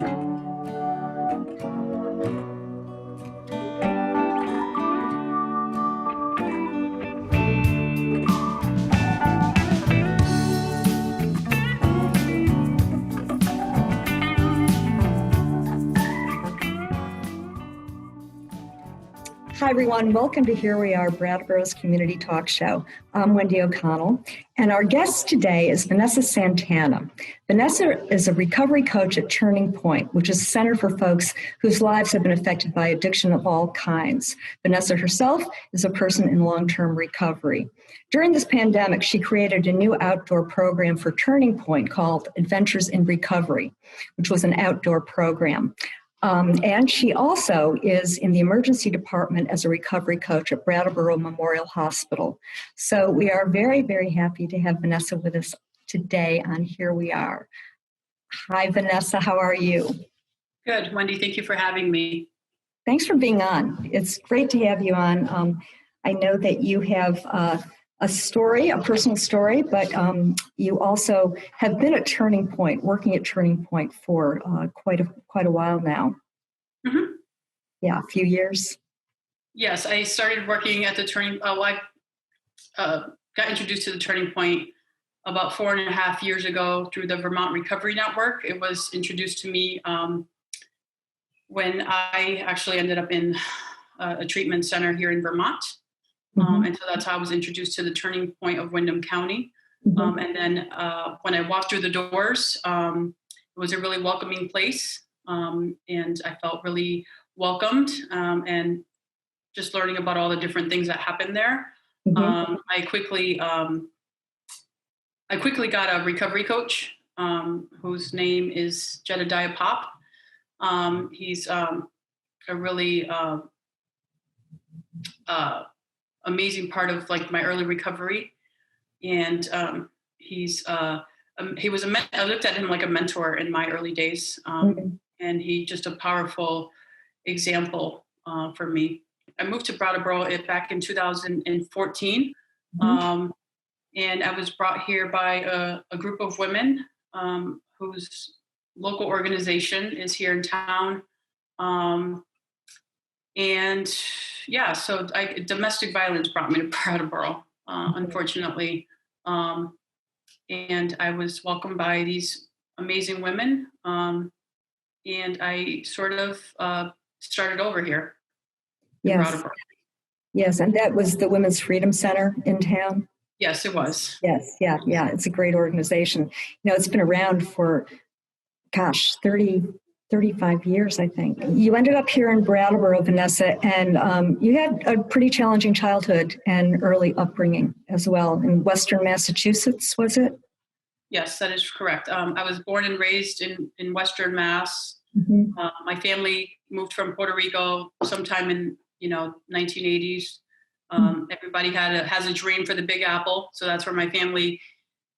Hi, everyone. Welcome to Here We Are, Brattleboro's Community Talk Show. I'm Wendy O'Connell, and our guest today is Vanessa Santana. Vanessa is a recovery coach at Turning Point, which is a center for folks whose lives have been affected by addiction of all kinds. Vanessa herself is a person in long-term recovery. During this pandemic, she created a new outdoor program for Turning Point called Adventures in Recovery, which was an outdoor program. And she also is in the emergency department as a recovery coach at Brattleboro Memorial Hospital. So we are very, very happy to have Vanessa with us today on Here We Are. Hi, Vanessa. How are you? Good, Wendy. Thank you for having me. Thanks for being on. It's great to have you on. I know that you have a story, a personal story, but you also have been at Turning Point, working at Turning Point for quite a while now. Mm-hmm. Yeah, a few years. Yes, I started working at the Turning. I got introduced to the Turning Point about 4.5 years ago through the Vermont Recovery Network. It was introduced to me when I actually ended up in a treatment center here in Vermont. And so that's how I was introduced to the Turning Point of Windham County. And then when I walked through the doors, it was a really welcoming place. And I felt really welcomed and just learning about all the different things that happened there. I quickly got a recovery coach whose name is Jedediah Pop. He's a really amazing part of like my early recovery, and he was I looked at him like a mentor in my early days, and he just a powerful example for me. I moved to Brattleboro back in 2014, and I was brought here by a group of women whose local organization is here in town. And yeah, so domestic violence brought me to Brattleboro, unfortunately. And I was welcomed by these amazing women. And I sort of started over here in Brattleboro. Yes, and that was the Women's Freedom Center in town? Yes, it was. Yes, yeah. It's a great organization. You know, it's been around for, 35 years, I think. You ended up here in Brattleboro, Vanessa, and you had a pretty challenging childhood and early upbringing as well in Western Massachusetts, was it? Yes, that is correct. I was born and raised in Western Mass. My family moved from Puerto Rico sometime in 1980s. Everybody has a dream for the Big Apple, so that's where my family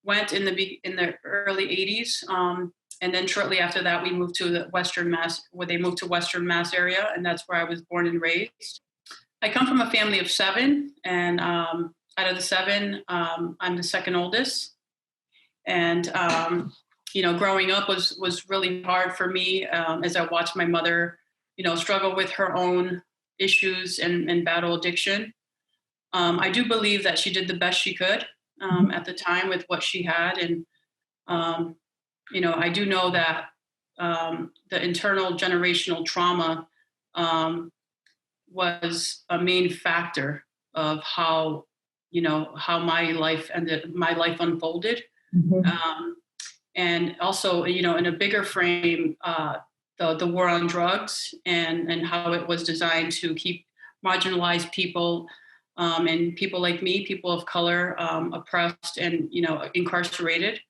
went in the early 80s. And then shortly after that, we moved to the Western Mass, where they moved to Western Mass area, and that's where I was born and raised. I come from a family of 7, and out of the 7, I'm the second oldest. And growing up was really hard for me as I watched my mother, struggle with her own issues and battle addiction. I do believe that she did the best she could at the time with what she had, and I do know that the internal generational trauma was a main factor of how my life unfolded. And also, in a bigger frame, the war on drugs and how it was designed to keep marginalized people and people like me, people of color, oppressed and, incarcerated.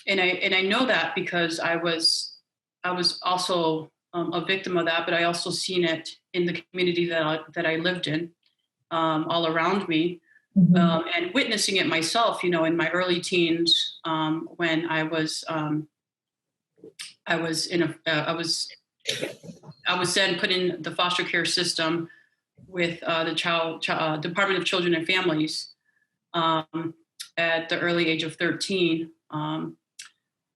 And I know that because I was also a victim of that, but I also seen it in the community that I lived in, all around me, and witnessing it myself. In my early teens, when I was then put in the foster care system with the Department of Children and Families at the early age of 13.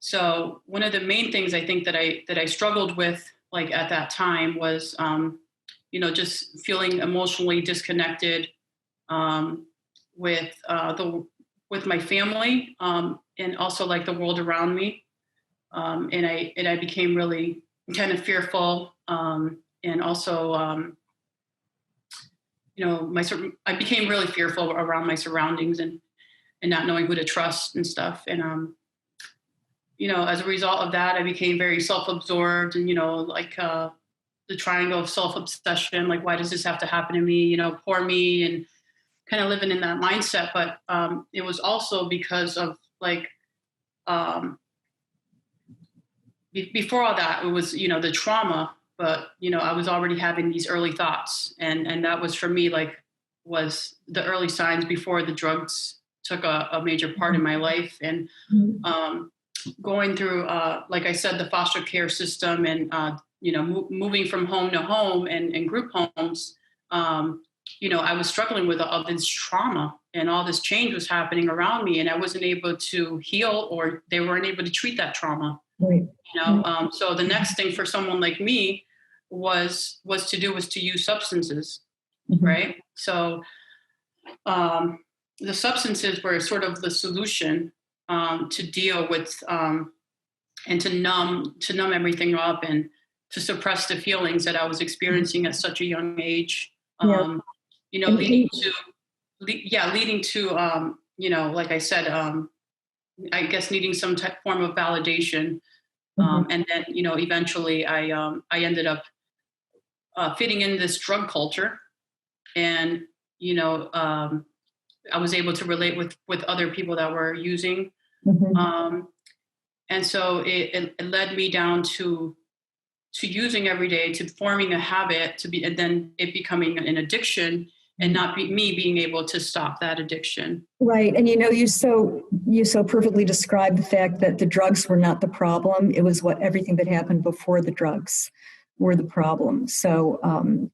So one of the main things I think that I struggled with, like at that time, was just feeling emotionally disconnected with with my family, and also like the world around me. And I became really kind of fearful, and also I became really fearful around my surroundings, and not knowing who to trust and stuff. And as a result of that, I became very self-absorbed, and the triangle of self-obsession. Like, why does this have to happen to me? Poor me, and kind of living in that mindset. But it was also because of before all that, it was the trauma. But I was already having these early thoughts, and that was for me was the early signs before the drugs took a major part in my life. And going through, like I said, the foster care system, and moving from home to home, and group homes. I was struggling with all this trauma, and all this change was happening around me, and I wasn't able to heal, or they weren't able to treat that trauma. Right. So the next thing for someone like me was to use substances, right? So the substances were sort of the solution to deal with, and to numb everything up, and to suppress the feelings that I was experiencing at such a young age. Leading to like I said, I guess needing some form of validation. And then, eventually I ended up fitting in this drug culture, and, I was able to relate with other people that were using. And so it led me down to using every day, to forming a habit, and then it becoming an addiction, and not me being able to stop that addiction. Right. And you so perfectly described the fact that the drugs were not the problem. It was everything that happened before the drugs were the problem. So and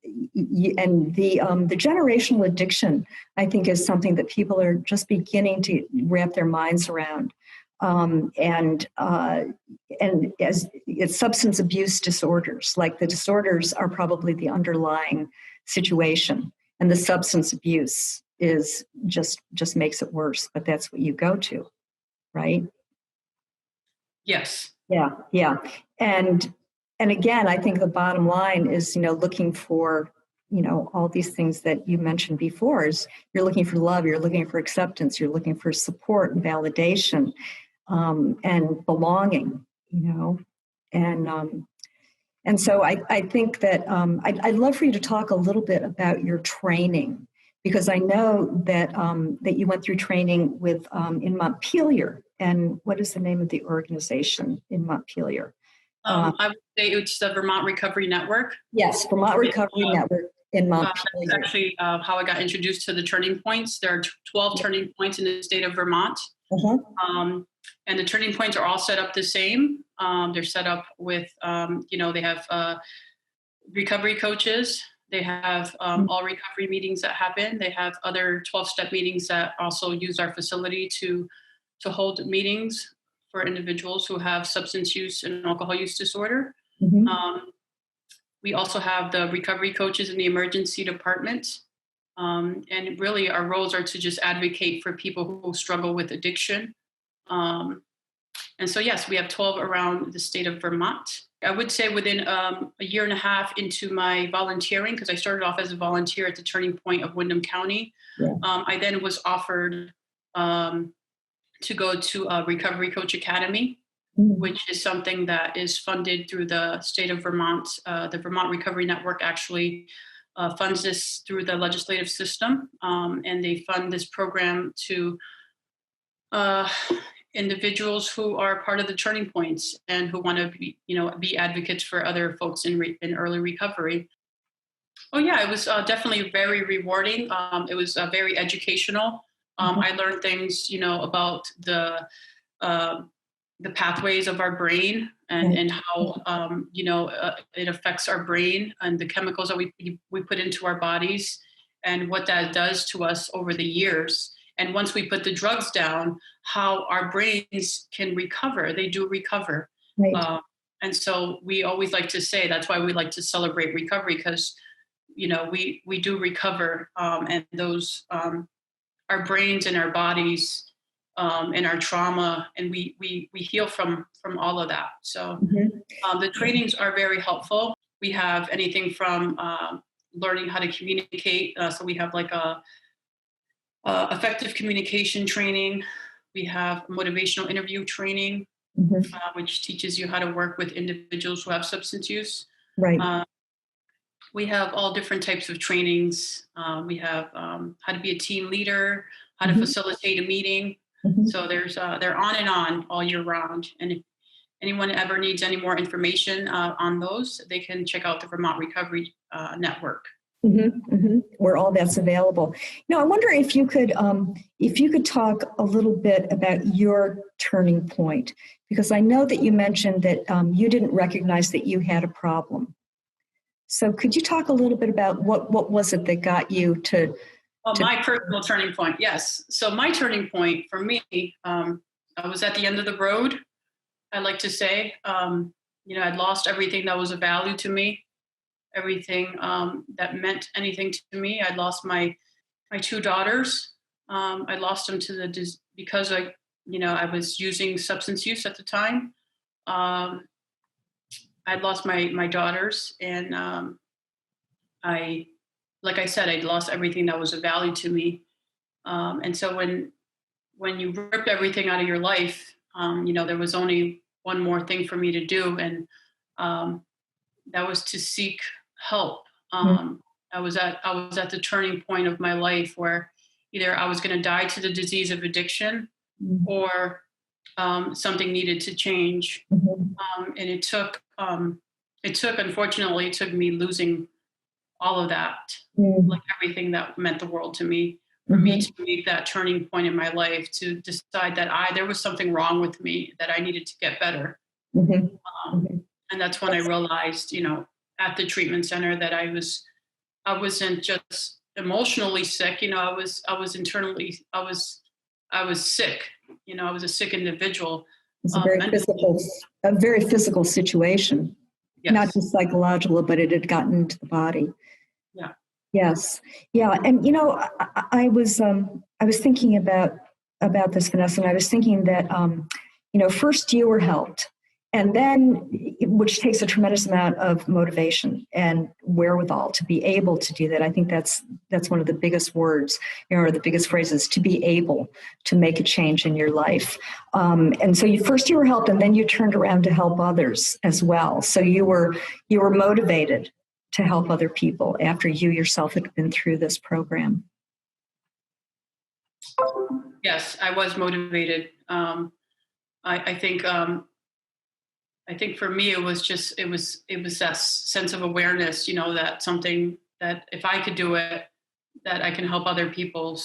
the generational addiction, I think, is something that people are just beginning to wrap their minds around. And as it's substance abuse disorders, like the disorders are probably the underlying situation. And the substance abuse is just makes it worse, but that's what you go to, right? Yes. Yeah. And again, I think the bottom line is, looking for, all these things that you mentioned before. Is you're looking for love, you're looking for acceptance, you're looking for support and validation, and belonging, And so I think that I'd love for you to talk a little bit about your training, because I know that that you went through training with in Montpelier. And what is the name of the organization in Montpelier? I would say it's the Vermont Recovery Network. Yes, Vermont Recovery Network in Montpelier. That's actually how I got introduced to the turning points. There are 12 turning points in the state of Vermont. And the turning points are all set up the same. They're set up with, they have recovery coaches. They have all recovery meetings that happen. They have other 12-step meetings that also use our facility to hold meetings for individuals who have substance use and alcohol use disorder. We also have the recovery coaches in the emergency department. And really our roles are to just advocate for people who struggle with addiction. And so, yes, we have 12 around the state of Vermont. I would say within a year and a half into my volunteering, because I started off as a volunteer at the turning point of Windham County, I then was offered to go to a Recovery Coach Academy, which is something that is funded through the state of Vermont. The Vermont Recovery Network actually funds this through the legislative system, and they fund this program to individuals who are part of the turning points and who want to be advocates for other folks in early recovery. Oh yeah, it was definitely very rewarding. It was very educational. I learned things, about the pathways of our brain and how it affects our brain and the chemicals that we put into our bodies and what that does to us over the years. And once we put the drugs down, how our brains can recover. They do recover. Right. And so we always like to say, that's why we like to celebrate recovery, because, we do recover, and those, our brains and our bodies, and our trauma, and we heal from all of that. So the trainings are very helpful. We have anything from learning how to communicate. So we have like a effective communication training. We have motivational interview training, which teaches you how to work with individuals who have substance use. Right. We have all different types of trainings. We have how to be a team leader, how to facilitate a meeting. So they're on and on all year round. And if anyone ever needs any more information on those, they can check out the Vermont Recovery Network. Where all that's available. I wonder if you could talk a little bit about your turning point, because I know that you mentioned that you didn't recognize that you had a problem. So could you talk a little bit about what was it that got you to my personal turning point? Yes. So my turning point for me, I was at the end of the road. I like to say, I'd lost everything that was of value to me. Everything that meant anything to me. I lost my two daughters. I lost them because I was using substance use at the time. I'd lost my daughters, and like I said, I'd lost everything that was of value to me. And so when you rip everything out of your life, there was only one more thing for me to do, and that was to seek help. I was at the turning point of my life where either I was going to die to the disease of addiction, or something needed to change. And it took unfortunately, it took me losing all of that, like everything that meant the world to me, for me to make that turning point in my life, to decide that there was something wrong with me, that I needed to get better. And that's when I realized, at the treatment center, that I wasn't just emotionally sick. I was internally, I was sick. I was a sick individual. It's a very physical situation, not just psychological, but it had gotten into the body. Yeah. Yes. Yeah. And I was thinking about this, Vanessa, and I was thinking that first you were helped. And then, which takes a tremendous amount of motivation and wherewithal to be able to do that. I think that's one of the biggest words, or the biggest phrases, to be able to make a change in your life. And so you were helped, and then you turned around to help others as well. So you were motivated to help other people after you yourself had been through this program. Yes, I was motivated. I think for me, it was that sense of awareness, that something that if I could do it, that I can help other people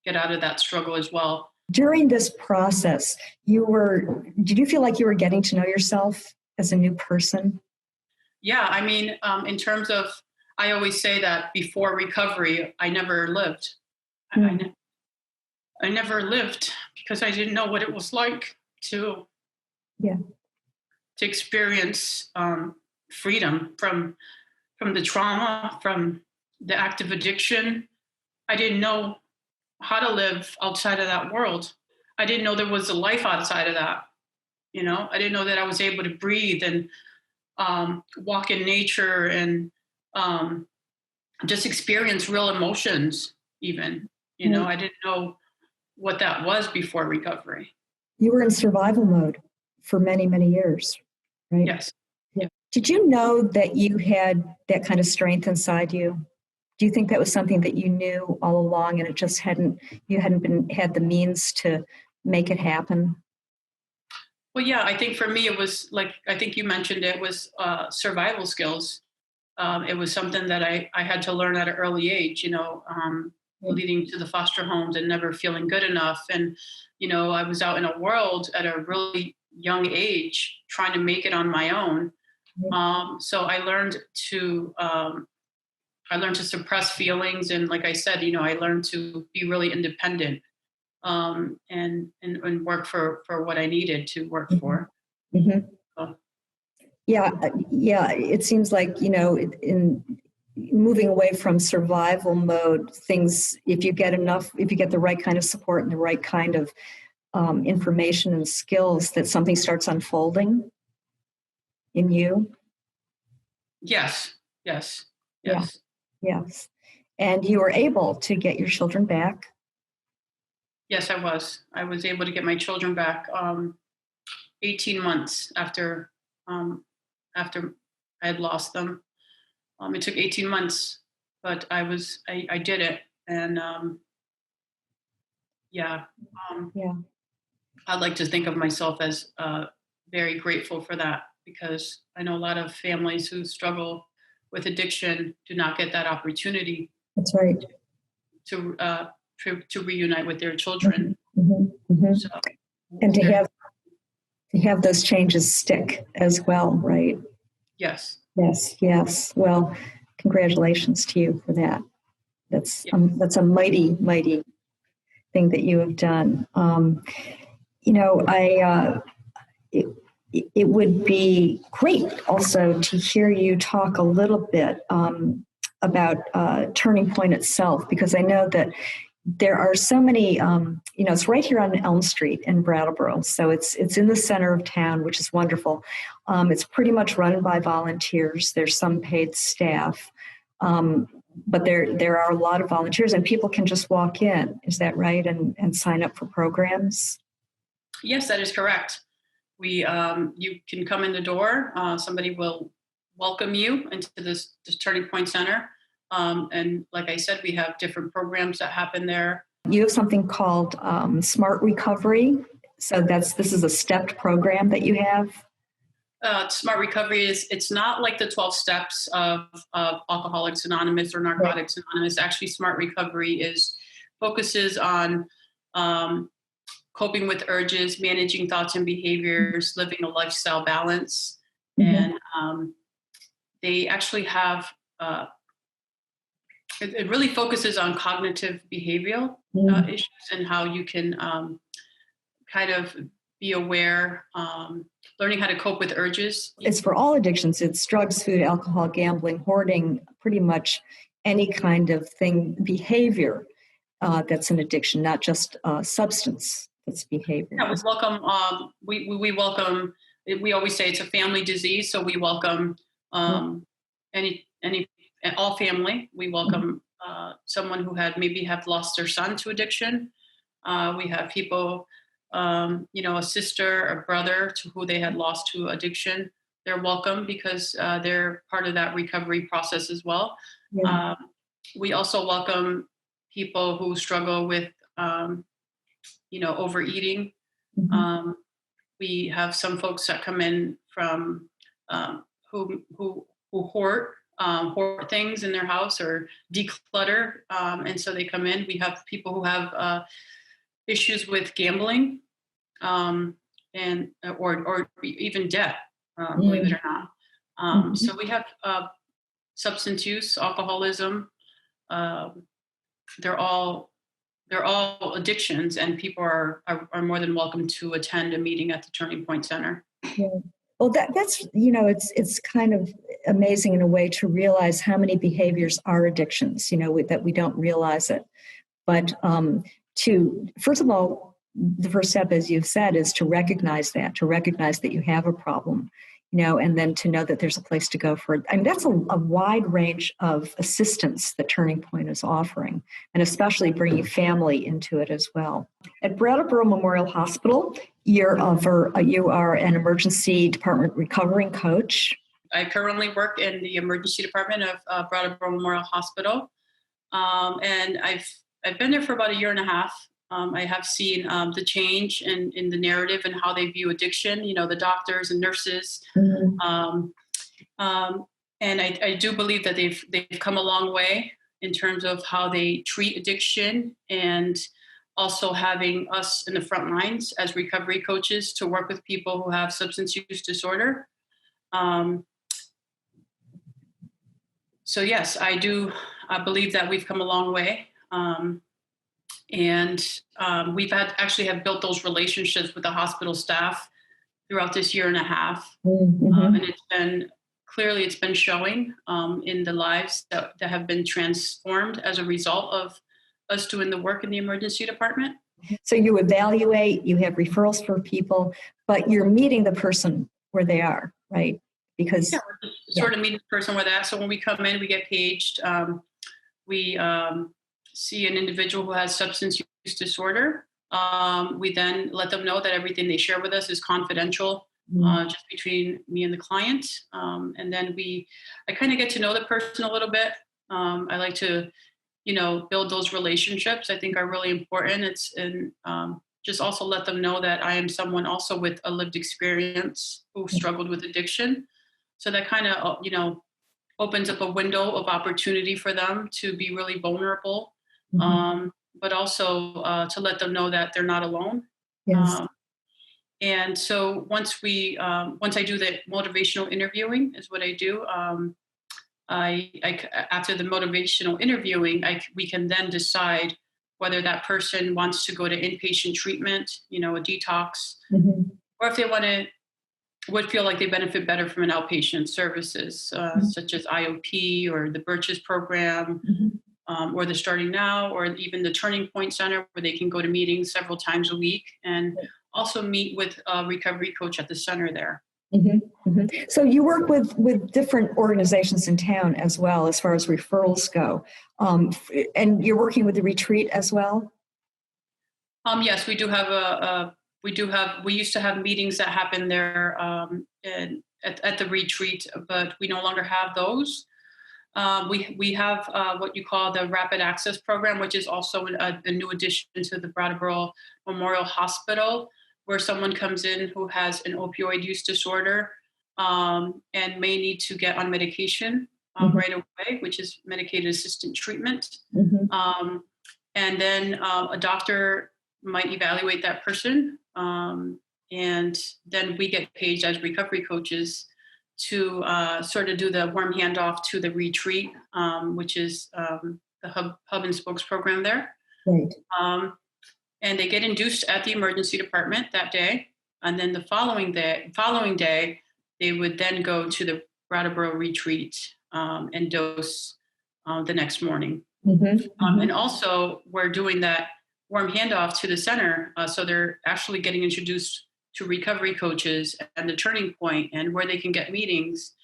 get out of that struggle as well. During this process, did you feel like you were getting to know yourself as a new person? Yeah. I mean, in terms of, I always say that before recovery, I never lived. I never lived because I didn't know what it was like to experience freedom from the trauma, from the active addiction. I didn't know how to live outside of that world. I didn't know there was a life outside of that. I didn't know that I was able to breathe and walk in nature and just experience real emotions even. I didn't know what that was before recovery. You were in survival mode for many, many years, right? Yes. Yeah. Did you know that you had that kind of strength inside you? Do you think that was something that you knew all along, and it just had the means to make it happen? Well, yeah, I think for me, it was like, I think you mentioned, it was survival skills. It was something that I had to learn at an early age, leading to the foster homes and never feeling good enough. And, I was out in a world at a really young age trying to make it on my own. So I learned I learned to suppress feelings. And like I said, I learned to be really independent, and work for what I needed to work for. Mm-hmm. So, Yeah. It seems like, in moving away from survival mode, things, if you get the right kind of support and the right kind of information and skills, that something starts unfolding in you. yes. Yeah. Yes. And you were able to get your children back. Yes, I was. I was able to get my children back 18 months after I had lost them. It took 18 months, but I did it. And yeah, Yeah. I'd like to think of myself as very grateful for that, because I know a lot of families who struggle with addiction do not get that opportunity. That's right. To reunite with their children. Mm-hmm. Mm-hmm. So, and to have those changes stick as well, right? Yes. Well, congratulations to you for that. That's a mighty thing that you have done. It would be great also to hear you talk a little bit about Turning Point itself, because I know that there are so many, it's right here on Elm Street in Brattleboro. So it's in the center of town, which is wonderful. It's pretty much run by volunteers. There's some paid staff, but there are a lot of volunteers, and people can just walk in. Is that right? And sign up for programs? Yes, that is correct. You can come in the door. Somebody will welcome you into this Turning Point Center. And like I said, we have different programs that happen there. You have something called Smart Recovery. So this is a stepped program that you have. Smart Recovery it's not like the 12 steps of Alcoholics Anonymous or Narcotics Anonymous. Actually, Smart Recovery focuses on coping with urges, managing thoughts and behaviors, living a lifestyle balance. Mm-hmm. And they actually have it really focuses on cognitive behavioral issues, and how you can kind of be aware, learning how to cope with urges. It's for all addictions. It's drugs, food, alcohol, gambling, hoarding, pretty much any kind of behavior that's an addiction, not just substance that's behavior. Yeah, we welcome, we welcome, we always say it's a family disease, so we welcome all family. We welcome someone who maybe have lost their son to addiction. We have people, a sister or brother who they had lost to addiction. They're welcome because they're part of that recovery process as well. Yeah. We also welcome people who struggle with, overeating. Mm-hmm. We have some folks that come in from who hoard things in their house or declutter, and so they come in. We have people who have issues with gambling, and or even debt, believe it or not. Mm-hmm. So we have substance use, alcoholism. They're all addictions, and people are more than welcome to attend a meeting at the Turning Point Center. Yeah. Well, that's it's kind of amazing in a way to realize how many behaviors are addictions. That we don't realize it. But first of all, the first step, as you've said, is to recognize that you have a problem. And then to know that there's a place to go for it. I mean, that's a wide range of assistance that Turning Point is offering, and especially bringing family into it as well. At Brattleboro Memorial Hospital, you are an emergency department recovering coach. I currently work in the emergency department of Brattleboro Memorial Hospital, and I've been there for about a year and a half. I have seen the change in the narrative and how they view addiction, the doctors and nurses. Mm-hmm. And I do believe that they've come a long way in terms of how they treat addiction, and also having us in the front lines as recovery coaches to work with people who have substance use disorder. So yes, I do. I believe that we've come a long way. And we've have built those relationships with the hospital staff throughout this year and a half. Mm-hmm. And it's been showing in the lives that have been transformed as a result of us doing the work in the emergency department. So you evaluate, you have referrals for people, but you're meeting the person where they are, right? Because we're just sort of meeting the person where they're at. So when we come in, we get paged. We see an individual who has substance use disorder. We then let them know that everything they share with us is confidential, just between me and the client. And then I kind of get to know the person a little bit. I like to, build those relationships. I think are really important. Just also let them know that I am someone also with a lived experience who struggled with addiction. So that kind of, opens up a window of opportunity for them to be really vulnerable, but also to let them know that they're not alone. Yes. And so once I do the motivational interviewing is what I do. After the motivational interviewing, we can then decide whether that person wants to go to inpatient treatment, a detox, or if they would feel like they benefit better from an outpatient services, such as IOP or the Birches program, or the Starting Now, or even the Turning Point Center, where they can go to meetings several times a week and also meet with a recovery coach at the center there. So you work with different organizations in town as well, as far as referrals go, and you're working with the retreat as well. Yes, we do have we used to have meetings that happen there at the retreat, but we no longer have those. We have what you call the Rapid Access Program, which is also a new addition to the Brattleboro Memorial Hospital, where someone comes in who has an opioid use disorder and may need to get on medication right away, which is medicated assisted treatment. And then a doctor might evaluate that person. And then we get paid as recovery coaches to sort of do the warm handoff to the retreat, which is the hub and spokes program there. Right. And they get induced at the emergency department that day. And then the following day, they would then go to the Brattleboro retreat and dose the next morning. And also we're doing that warm handoff to the center. So they're actually getting introduced to recovery coaches and the Turning Point and where they can get meetings.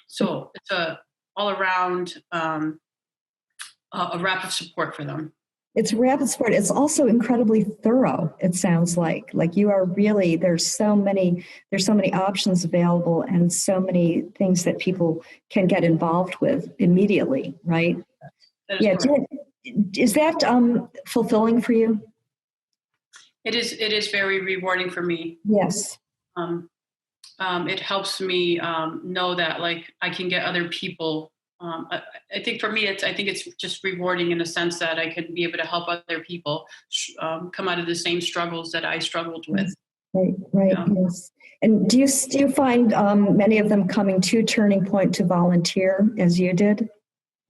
So it's a all around a rapid support for them. It's rapid support. It's also incredibly thorough. It sounds like you are really, there's so many options available and so many things that people can get involved with immediately, right? Yeah. Is that fulfilling for you? It is very rewarding for me. Yes. It helps me know that I can get other people. I think for me, I think it's just rewarding in the sense that I can be able to help other people come out of the same struggles that I struggled with. Right. Yes. And do you find many of them coming to Turning Point to volunteer as you did?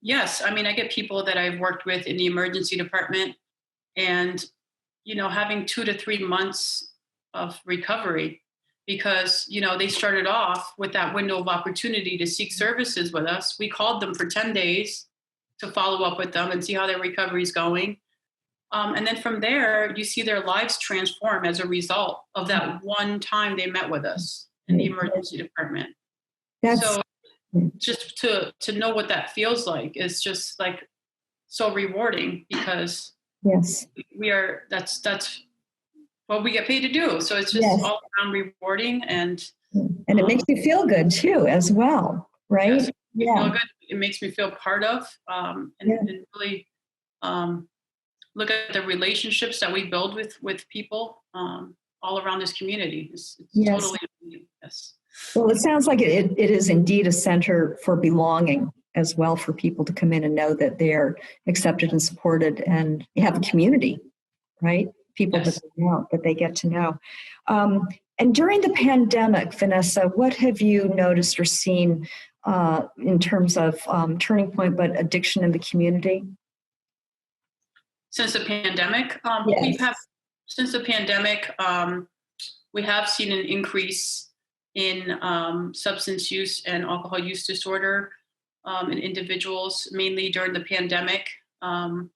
Yes. I mean, I get people that I've worked with in the emergency department and, having 2 to 3 months of recovery because, they started off with that window of opportunity to seek services with us. We called them for 10 days to follow up with them and see how their recovery is going. And then from there, you see their lives transform as a result of that one time they met with us in the emergency department. So just to know what that feels like is just so rewarding because that's what we get paid to do. So it's just all around rewarding and it makes you feel good too as well, right? Yes, feel good. It makes me feel part of and really look at the relationships that we build with people all around this community. It's totally yes. Well, it sounds like it is indeed a center for belonging as well for people to come in and know that they're accepted and supported and you have a community, right? People that they get to know. And during the pandemic, Vanessa, what have you noticed or seen in terms of Turning Point, but addiction in the community? Since the pandemic, Yes. since the pandemic, we have seen an increase in substance use and alcohol use disorder in individuals, mainly during the pandemic. A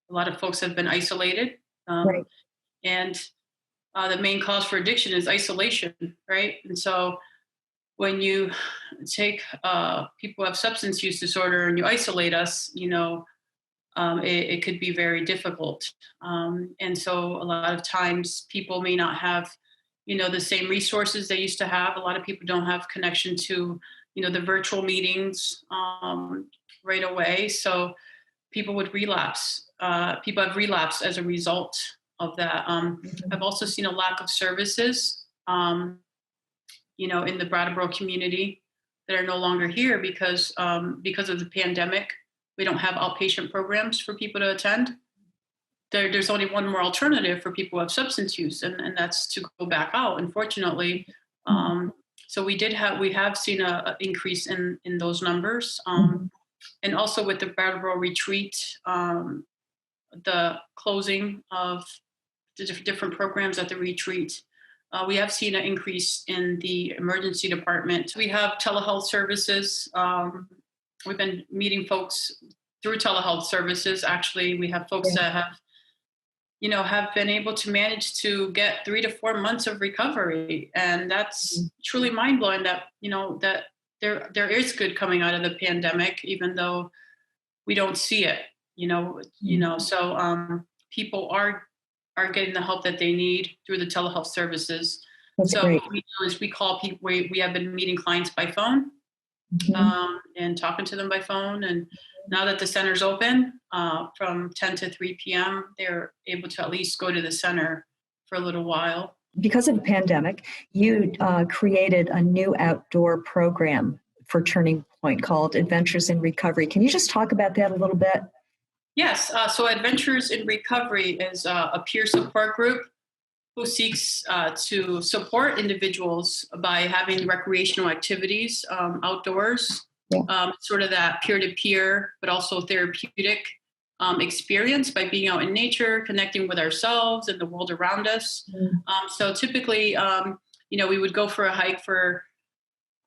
lot of folks have been isolated, Right. and the main cause for addiction is isolation, right? And so when you take people who have substance use disorder and you isolate us, it could be very difficult. And so a lot of times people may not have, the same resources they used to have. A lot of people don't have connection to, the virtual meetings right away. So people would relapse. People have relapsed as a result of that. I've also seen a lack of services, in the Brattleboro community that are no longer here because of the pandemic. We don't have outpatient programs for people to attend. There's only one more alternative for people who have substance use, and that's to go back out, unfortunately. So we have seen an increase in those numbers. And also with the Brattleboro retreat, the closing of the different programs at the retreat, we have seen an increase in the emergency department. We have telehealth services. We've been meeting folks through telehealth services. Actually, we have folks that have been able to manage to get 3 to 4 months of recovery. And that's truly mind blowing that, that there is good coming out of the pandemic, even though we don't see it, so people are getting the help that they need through the telehealth services. That's so great. what we do is we call people, we have been meeting clients by phone and talking to them by phone. And now that the center's open from 10 to 3 p.m., they're able to at least go to the center for a little while. Because of the pandemic, you created a new outdoor program for Turning Point called Adventures in Recovery. Can you just talk about that a little bit? Yes. So Adventures in Recovery is a peer support group who seeks to support individuals by having recreational activities outdoors, sort of that peer-to-peer, but also therapeutic experience by being out in nature, connecting with ourselves and the world around us. So typically, we would go for a hike for,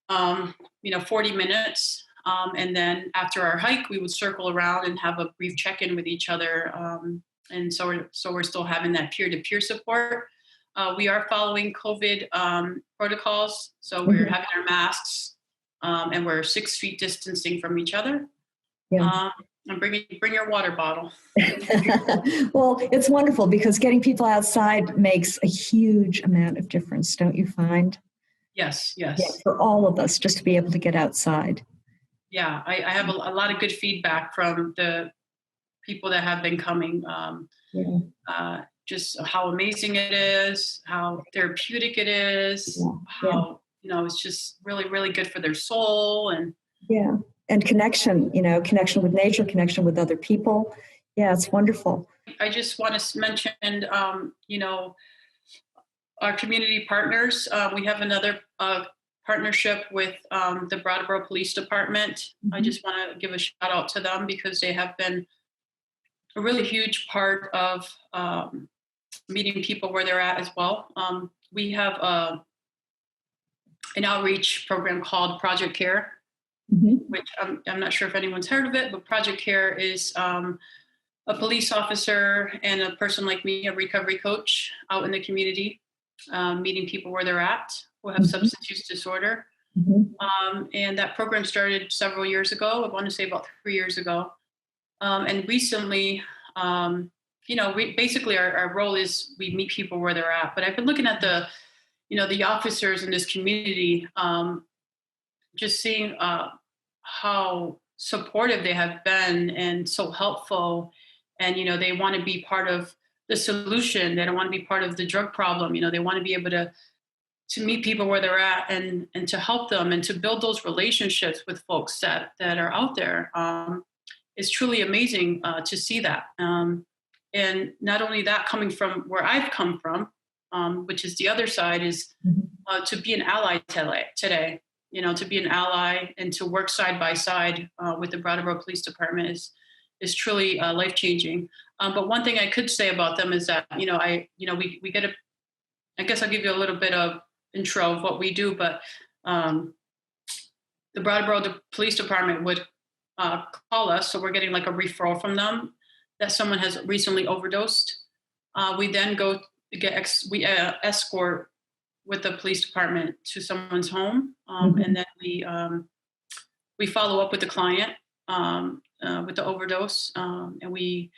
40 minutes. And then after our hike, we would circle around and have a brief check-in with each other. And so we're still having that peer-to-peer support. We are following COVID protocols. So we're having our masks and we're 6 feet distancing from each other. And bring your water bottle. Well, it's wonderful because getting people outside makes a huge amount of difference, don't you find? Yes. Yeah, for all of us, just to be able to get outside. Yeah, I have a lot of good feedback from the people that have been coming. Just how amazing it is, how therapeutic it is, how it's just really, really good for their soul and connection. Connection with nature, connection with other people. Yeah, it's wonderful. I just want to mention, our community partners. We have another partnership with the Brattleboro Police Department. I just want to give a shout out to them because they have been a really huge part of meeting people where they're at as well. We have an outreach program called Project Care, which I'm not sure if anyone's heard of it, but Project Care is a police officer and a person like me, a recovery coach out in the community, meeting people where they're at who have substance use disorder. And that program started several years ago. I want to say about 3 years ago. And recently, basically our role is we meet people where they're at. But I've been looking at the officers in this community, just seeing how supportive they have been and so helpful. And, they want to be part of the solution. They don't want to be part of the drug problem. They want to be able to meet people where they're at and to help them and to build those relationships with folks that are out there. It's truly amazing to see that. And not only that, coming from where I've come from, which is the other side, is to be an ally today. to be an ally and to work side by side with the Brattleboro Police Department is truly life changing. But one thing I could say about them is that we get I guess I'll give you a little bit of intro of what we do, but the Brattleboro Police Department would call us, so we're getting like a referral from them that someone has recently overdosed. We then go we escort with the police department to someone's home, and then we follow up with the client with the overdose, and we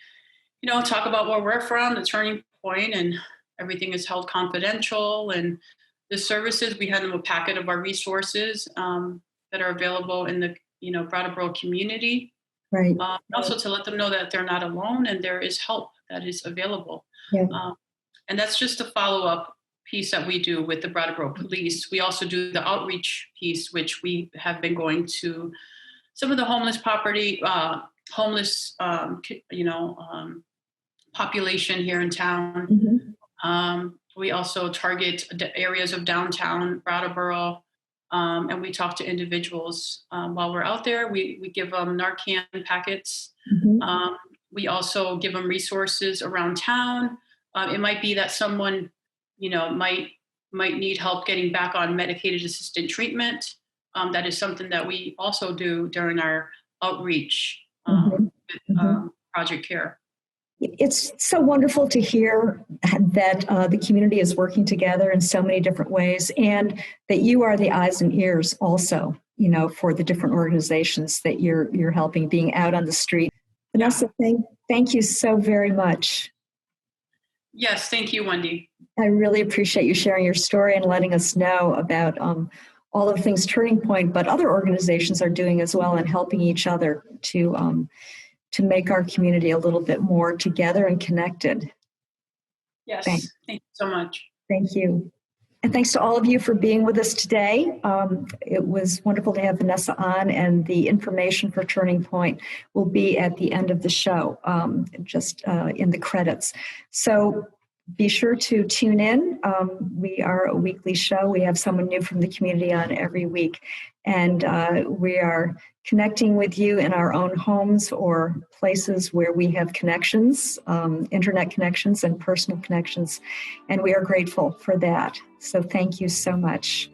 talk about where we're from, the turning point, and everything is held confidential. And the services, we hand them a packet of our resources that are available in the Brattleboro community. Right. Also to let them know that they're not alone and there is help that is available. Yeah. And that's just a follow-up piece that we do with the Brattleboro Police. We also do the outreach piece, which we have been going to some of the homeless population here in town. We also target the areas of downtown Brattleboro, and we talk to individuals while we're out there. We give them Narcan packets. We also give them resources around town. It might be that someone, might need help getting back on medicated assisted treatment. That is something that we also do during our outreach with Project Care. It's so wonderful to hear that the community is working together in so many different ways, and that you are the eyes and ears also, for the different organizations that you're helping, being out on the street. Vanessa, thank you so very much. Yes, thank you, Wendy. I really appreciate you sharing your story and letting us know about all of the things Turning Point, but other organizations are doing as well, and helping each other to make our community a little bit more together and connected. Yes, thank you so much. Thank you. And thanks to all of you for being with us today. It was wonderful to have Vanessa on, and the information for Turning Point will be at the end of the show, just in the credits. So be sure to tune in. We are a weekly show. We have someone new from the community on every week. And we are connecting with you in our own homes or places where we have connections, internet connections and personal connections. And we are grateful for that. So thank you so much.